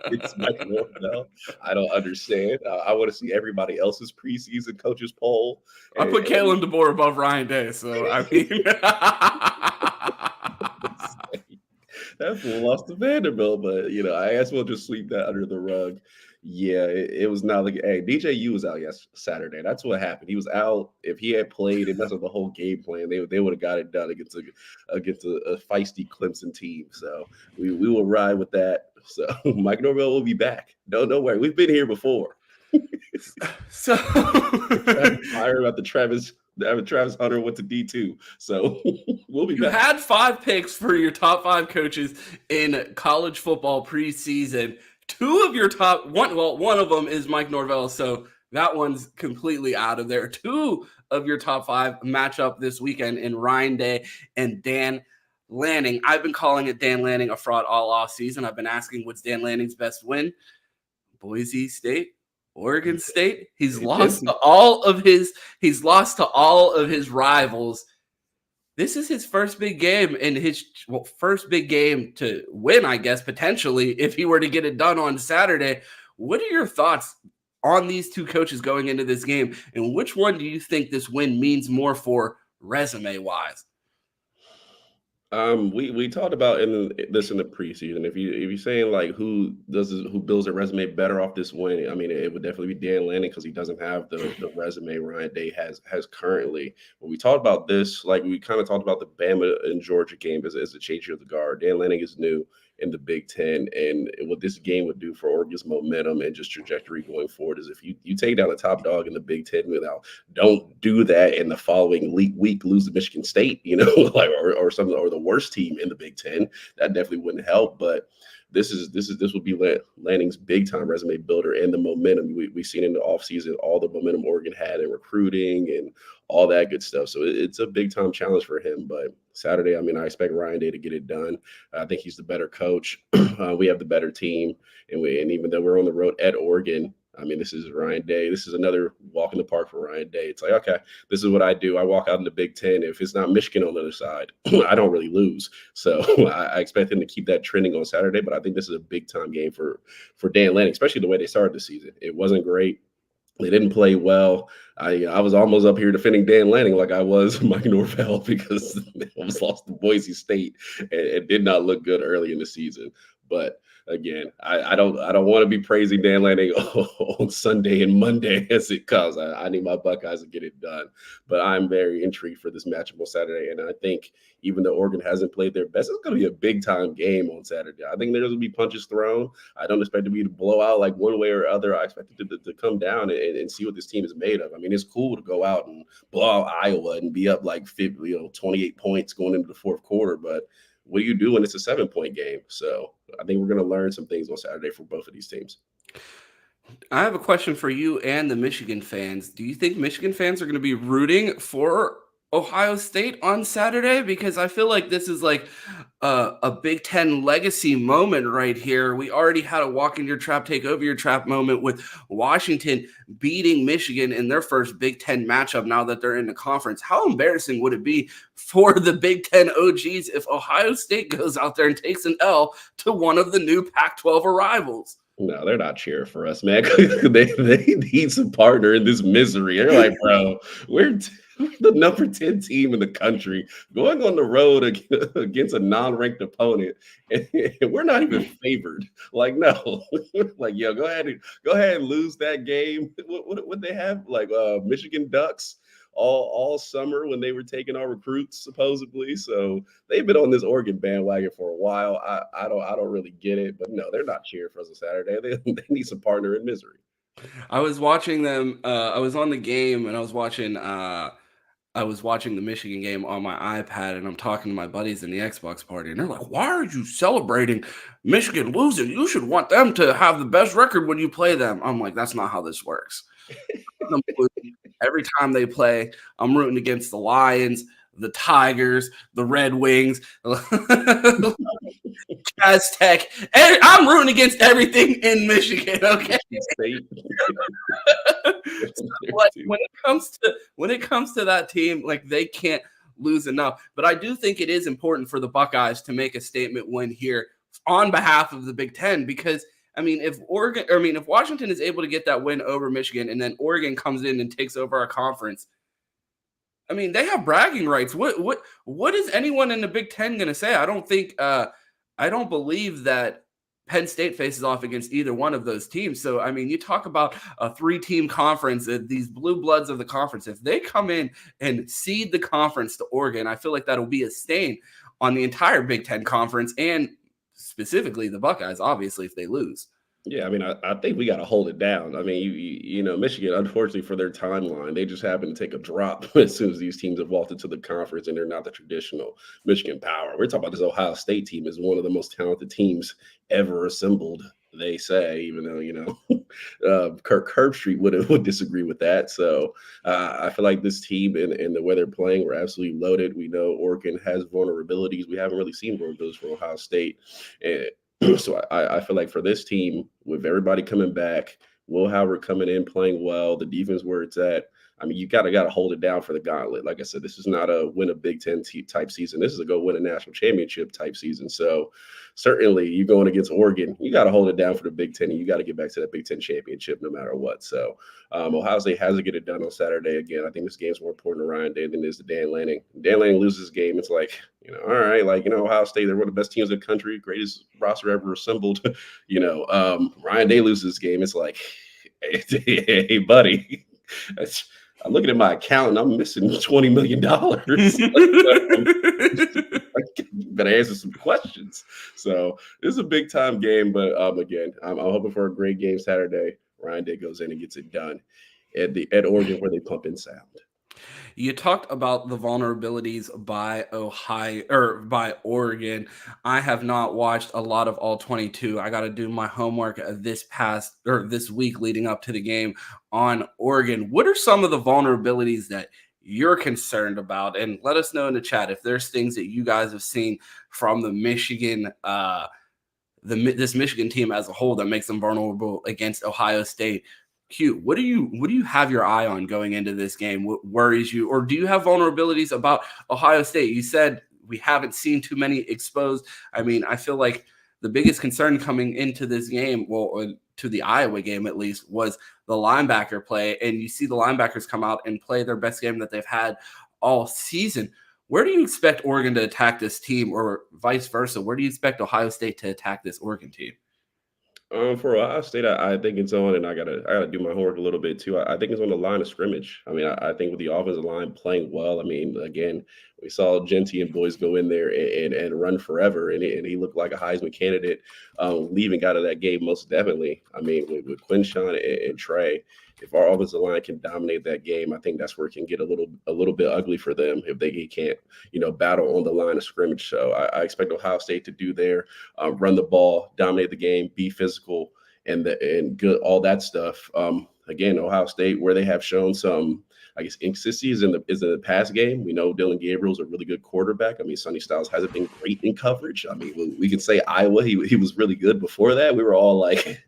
It's Mike Norvell. I don't understand. I want to see everybody else's preseason coaches poll. I put Caleb DeBoer above Ryan Day, so I mean, that fool lost to Vanderbilt, but I guess we'll just sweep that under the rug. Yeah, it was not like, hey, DJU was out Saturday. That's what happened. He was out. If he had played, it messed up the whole game plan. They would have got it done against a feisty Clemson team. So we will ride with that. So Mike Norvell will be back. Don't worry. We've been here before. So fire about the Travis Hunter went to D2. So we'll be back. You had 5 picks for your top 5 coaches in college football preseason. 2 of your top one, well, one of them is Mike Norvell, so that one's completely out of there. 2 of your top 5 match up this weekend in Ryan Day and Dan Lanning. I've been calling it Dan Lanning a fraud all off season. I've been asking what's Dan Lanning's best win? Boise State, Oregon State. He's lost to all of his rivals. This is his first big game and his first big game to win, I guess, potentially, if he were to get it done on Saturday. What are your thoughts on these 2 coaches going into this game? And which one do you think this win means more for resume-wise? We talked about this in the preseason. If you're saying like who builds a resume better off this win, I mean it would definitely be Dan Lanning because he doesn't have the resume Ryan Day has currently. When we talked about this, like we kind of talked about the Bama and Georgia game as a change of the guard. Dan Lanning is new in the Big Ten, and what this game would do for Oregon's momentum and just trajectory going forward is if you take down a top dog in the Big Ten don't do that in the following week lose to Michigan State, like or something, or the worst team in the Big Ten. That definitely wouldn't help. But this would be Lanning's big time resume builder and the momentum we've seen in the offseason, all the momentum Oregon had in recruiting and all that good stuff. So it's a big time challenge for him. But Saturday, I mean, I expect Ryan Day to get it done. I think he's the better coach. We have the better team, and even though we're on the road at Oregon, I mean, this is Ryan Day. This is another walk in the park for Ryan Day. It's like, okay, this is what I do. I walk out in the Big Ten. If it's not Michigan on the other side, I don't really lose. So I expect him to keep that trending on Saturday. But I think this is a big time game for Dan Lanning, especially the way they started the season. It wasn't great. They didn't play well. I was almost up here defending Dan Lanning like I was Mike Norvell because they almost lost to Boise State and did not look good early in the season. But again, I don't want to be praising Dan Lanning on Sunday and Monday as it comes. I need my Buckeyes to get it done. But I'm very intrigued for this matchup on Saturday. And I think even though Oregon hasn't played their best, it's going to be a big time game on Saturday. I think there's going to be punches thrown. I don't expect it to be to blow out like one way or other. I expect it to come down and see what this team is made of. I mean, it's cool to go out and blow out Iowa and be up like 28 points going into the fourth quarter. But what do you do when it's a 7-point game? So I think we're going to learn some things on Saturday for both of these teams. I have a question for you and the Michigan fans. Do you think Michigan fans are going to be rooting for Ohio State on Saturday? Because I feel like this is like a Big Ten legacy moment right here. We already had a walk in your trap, take over your trap moment with Washington beating Michigan in their first Big Ten matchup now that they're in the conference. How embarrassing would it be for the Big Ten OGs if Ohio State goes out there and takes an L to one of the new Pac-12 arrivals? No, they're not cheering for us, man. they need some partner in this misery. They're like, bro, we're the number 10 team in the country going on the road against a non-ranked opponent, and we're not even favored. Like, no, like, yo, go ahead and lose that game. What they have? Like Michigan Ducks all summer when they were taking our recruits supposedly. So they've been on this Oregon bandwagon for a while. I don't really get it, but no, they're not cheering for us on Saturday. They need some partner in misery. I was watching them. I was on the game and I was watching the Michigan game on my iPad, and I'm talking to my buddies in the Xbox party, and they're like, "Why are you celebrating Michigan losing? You should want them to have the best record when you play them." I'm like, "That's not how this works." Every time they play, I'm rooting against the Lions, the Tigers, the Red Wings, Aztec. I'm rooting against everything in Michigan. Okay. But when it comes to that team, like, they can't lose enough. But I do think it is important for the Buckeyes to make a statement win here on behalf of the Big Ten, because I mean, if Washington is able to get that win over Michigan and then Oregon comes in and takes over our conference, I mean, they have bragging rights. What is anyone in the Big Ten going to say? I don't believe that Penn State faces off against either one of those teams. So, I mean, you talk about a 3-team conference, these blue bloods of the conference. If they come in and seed the conference to Oregon, I feel like that'll be a stain on the entire Big Ten conference and specifically the Buckeyes, obviously, if they lose. Yeah, I mean, I think we got to hold it down. I mean, you know, Michigan, unfortunately for their timeline, they just happen to take a drop as soon as these teams have walked into the conference, and they're not the traditional Michigan power. We're talking about this Ohio State team is one of the most talented teams ever assembled, they say, even though, you know, Kirk Herbstreit would disagree with that. So I feel like this team and the way they're playing, we're absolutely loaded. We know Oregon has vulnerabilities. We haven't really seen vulnerabilities from Ohio State. And so I feel like for this team, with everybody coming back, Will Howard coming in, playing well, the defense where it's at, I mean, you gotta hold it down for the gauntlet. Like I said, this is not a win a Big Ten type season. This is a go win a national championship type season. So certainly you going against Oregon, you got to hold it down for the Big Ten, and you got to get back to that Big Ten championship no matter what. So Ohio State has to get it done on Saturday. Again, I think this game's more important to Ryan Day than it is to Dan Lanning. Dan Lanning loses this game, it's like, you know, all right, like, you know, Ohio State, they're one of the best teams in the country, greatest roster ever assembled. You know, Ryan Day loses this game, it's like, hey buddy, I'm looking at my account and I'm missing $20 million. Better answer some questions. So this is a big time game, but again, I'm hoping for a great game Saturday. Ryan Day goes in and gets it done at Oregon, where they pump in sound. You talked about the vulnerabilities by Oregon. I have not watched a lot of all 22. I got to do my homework this week leading up to the game on Oregon. What are some of the vulnerabilities that you're concerned about? And let us know in the chat if there's things that you guys have seen from the Michigan, this Michigan team as a whole that makes them vulnerable against Ohio State. Q, what do you have your eye on going into this game? What worries you, or do you have vulnerabilities about Ohio State? You said we haven't seen too many exposed. I mean, I feel like the biggest concern coming into this game, well, to the Iowa game at least, was the linebacker play. And you see the linebackers come out and play their best game that they've had all season. Where do you expect Oregon to attack this team, or vice versa? Where do you expect Ohio State to attack this Oregon team? For Ohio State, I think it's on, and I gotta do my homework a little bit too. I think it's on the line of scrimmage. I mean, I think with the offensive line playing well, I mean, again, we saw Genty and boys go in there and run forever, and he looked like a Heisman candidate leaving out of that game most definitely. I mean, with Quinshawn and Trey, if our offensive line can dominate that game, I think that's where it can get a little bit ugly for them if they can't, battle on the line of scrimmage. So I expect Ohio State to do their run the ball, dominate the game, be physical, and good, all that stuff. Again, Ohio State, where they have shown some, I guess, inconsistencies in the pass game. We know Dylan Gabriel's a really good quarterback. I mean, Sonny Styles hasn't been great in coverage. I mean, we could say Iowa, he was really good before that. We were all like,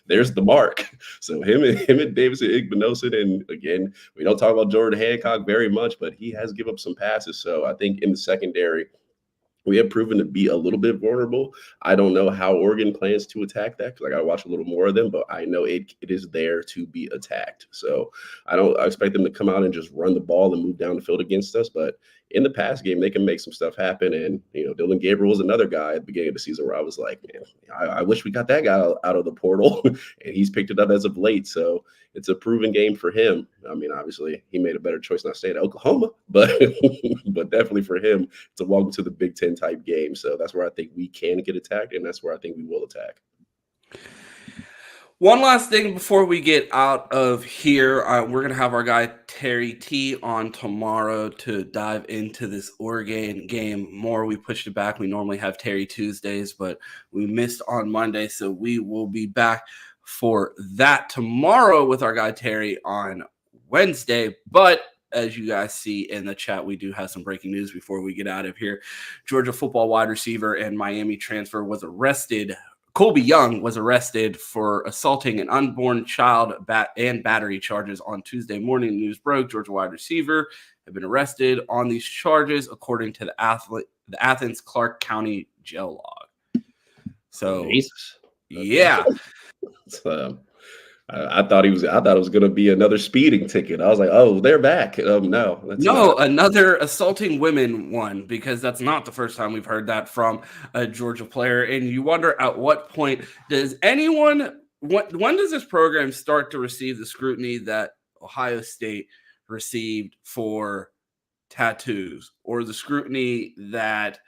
there's the mark. So him and Davis and Igbinosun, and again, we don't talk about Jordan Hancock very much, but he has given up some passes. So I think in the secondary, we have proven to be a little bit vulnerable. I don't know how Oregon plans to attack that because I got to watch a little more of them, but I know it is there to be attacked. So I expect them to come out and just run the ball and move down the field against us. But in the pass game, they can make some stuff happen. And, Dylan Gabriel was another guy at the beginning of the season where I was like, man, I wish we got that guy out of the portal. And he's picked it up as of late. So it's a proven game for him. I mean, obviously, he made a better choice not staying at Oklahoma, but but definitely for him, it's a welcome to the Big Ten type game. So that's where I think we can get attacked, and that's where I think we will attack. One last thing before we get out of here. We're going to have our guy Terry T on tomorrow to dive into this Oregon game more. We pushed it back. We normally have Terry Tuesdays, but we missed on Monday, so we will be back for that tomorrow with our guy Terry on Wednesday. But as you guys see in the chat, we do have some breaking news before we get out of here. Georgia football wide receiver and Miami transfer was arrested. Colby Young was arrested for assaulting an unborn child and battery charges on Tuesday morning. News broke. Georgia wide receiver had been arrested on these charges, according to the Athens Clarke County jail log. So, Jesus. Yeah. I thought it was going to be another speeding ticket. I was like, oh, they're back. No, another assaulting women one, because that's not the first time we've heard that from a Georgia player. And you wonder at what point does anyone, when does this program start to receive the scrutiny that Ohio State received for tattoos, or the scrutiny that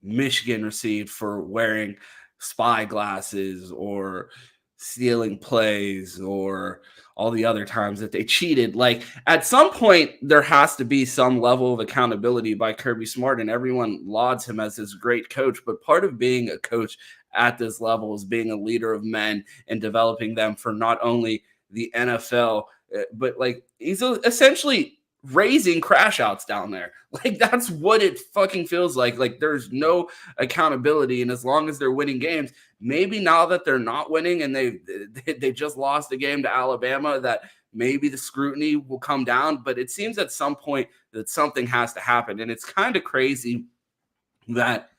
Michigan received for wearing spy glasses, or stealing plays, or all the other times that they cheated? Like, at some point, there has to be some level of accountability by Kirby Smart, and everyone lauds him as this great coach. But part of being a coach at this level is being a leader of men and developing them for not only the NFL, but like, he's essentially raising crash outs down there. Like, that's what it fucking feels like. Like, there's no accountability, and as long as they're winning games, maybe now that they're not winning and they just lost a game to Alabama, that maybe the scrutiny will come down. But it seems at some point that something has to happen, and it's kind of crazy that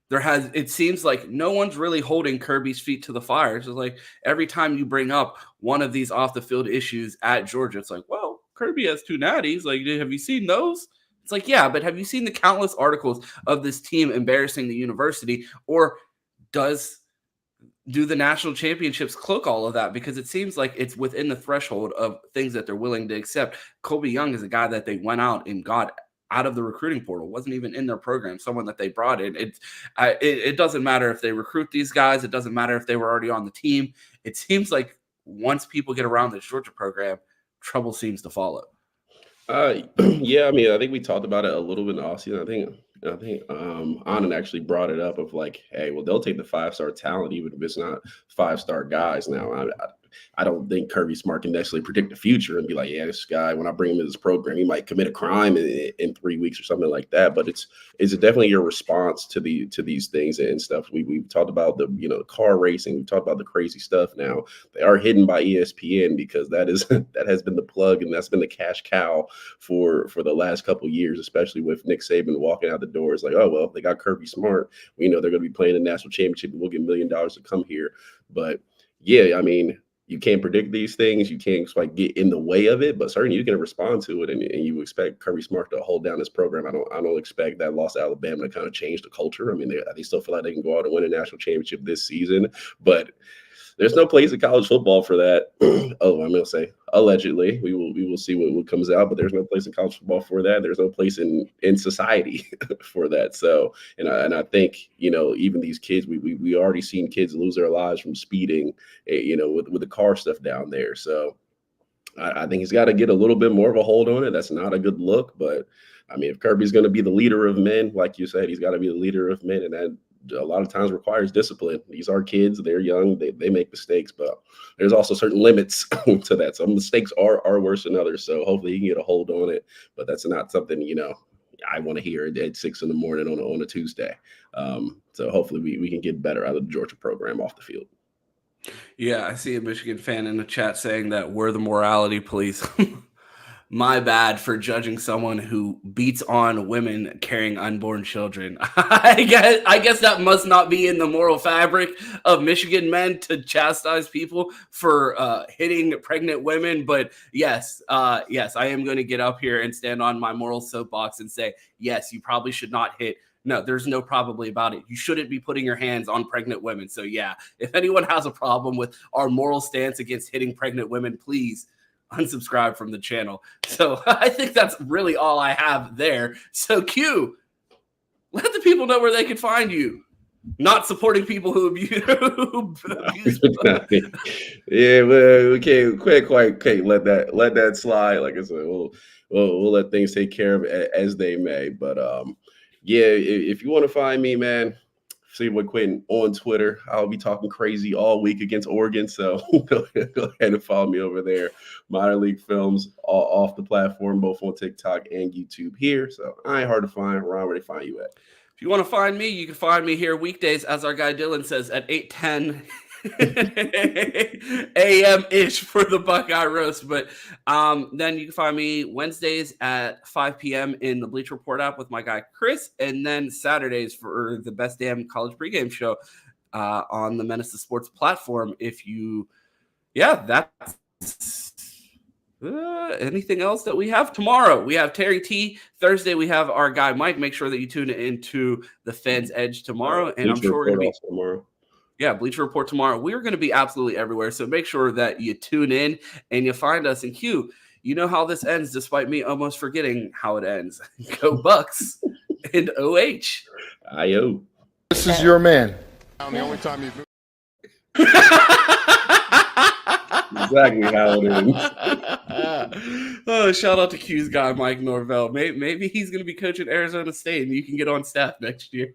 it seems like no one's really holding Kirby's feet to the fire. It's just like every time you bring up one of these off the field issues at Georgia, it's like, well, Kirby has 2 natties. Like, have you seen those? It's like, yeah, but have you seen the countless articles of this team embarrassing the university? Or do the national championships cloak all of that? Because it seems like it's within the threshold of things that they're willing to accept. Colby Young is a guy that they went out and got out of the recruiting portal, wasn't even in their program, someone that they brought in. It doesn't matter if they recruit these guys. It doesn't matter if they were already on the team. It seems like once people get around the Georgia program, trouble seems to follow. Yeah, I mean, I think we talked about it a little bit in the offseason. I think Anand actually brought it up of like, hey, well, they'll take the 5-star talent even if it's not 5-star guys. Now, I don't think Kirby Smart can necessarily predict the future and be like, yeah, this guy, when I bring him into this program, he might commit a crime in 3 weeks or something like that. But it's definitely your response to these things and stuff. We've talked about the car racing. We've talked about the crazy stuff. Now they are hidden by ESPN because that has been the plug, and that's been the cash cow for the last couple of years, especially with Nick Saban walking out the door. It's like, oh well, they got Kirby Smart. We know they're going to be playing the national championship. We'll get $1 million to come here. But yeah, I mean, you can't predict these things. You can't like get in the way of it, but certainly you can respond to it, and you expect Kirby Smart to hold down this program. I don't expect that loss to Alabama to kind of change the culture. I mean, they still feel like they can go out and win a national championship this season, but there's no place in college football for that. Oh, I'm gonna say allegedly. We will see what comes out, but there's no place in college football for that. There's no place in society for that. So, and I think, you know, even these kids, we already seen kids lose their lives from speeding, you know, with the car stuff down there. So I think he's got to get a little bit more of a hold on it. That's not a good look, but I mean, if Kirby's going to be the leader of men, like you said, he's got to be the leader of men, and that a lot of times requires discipline. These are kids, they're young, they make mistakes, but there's also certain limits to that. Some mistakes are worse than others. So hopefully he can get a hold on it, but that's not something, you know, I want to hear at 6 a.m. on a Tuesday. So hopefully we can get better out of the Georgia program off the field. Yeah, I see a Michigan fan in the chat saying that we're the morality police. My bad for judging someone who beats on women carrying unborn children. I guess that must not be in the moral fabric of Michigan men to chastise people for hitting pregnant women. But yes, I am going to get up here and stand on my moral soapbox and say, yes, you probably should not hit. No, there's no probably about it. You shouldn't be putting your hands on pregnant women. So yeah, if anyone has a problem with our moral stance against hitting pregnant women, please unsubscribe from the channel. So I think that's really all I have there. So Q, let the people know where they can find you. Not supporting people who abuse. Yeah, well, we can't let that slide. Like I said, we'll let things take care of it as they may. But yeah, if you want to find me, man, see what Quentin on Twitter. I'll be talking crazy all week against Oregon. So go ahead and follow me over there. Minor League Films off the platform, both on TikTok and YouTube here. So I ain't hard to find. Ron, where they find you at? If you want to find me, you can find me here weekdays, as our guy Dylan says, at 8:10 a.m.-ish for the Buckeye Roast. But then you can find me Wednesdays at 5 p.m. in the Bleacher Report app with my guy Chris, and then Saturdays for the Best Damn College Pregame Show on the Menace to Sports platform. That's anything else that we have tomorrow? We have Terry T. Thursday, we have our guy Mike. Make sure that you tune into the Fans Edge tomorrow, and I'm sure we're going to be tomorrow. Yeah, Bleacher Report tomorrow. We're going to be absolutely everywhere, so make sure that you tune in and you find us. And Q, you know how this ends, despite me almost forgetting how it ends. Go Bucks and OH. I-O. This is your man. The only time you've exactly how it is. Oh, shout out to Q's guy, Mike Norvell. Maybe he's going to be coaching Arizona State, and you can get on staff next year.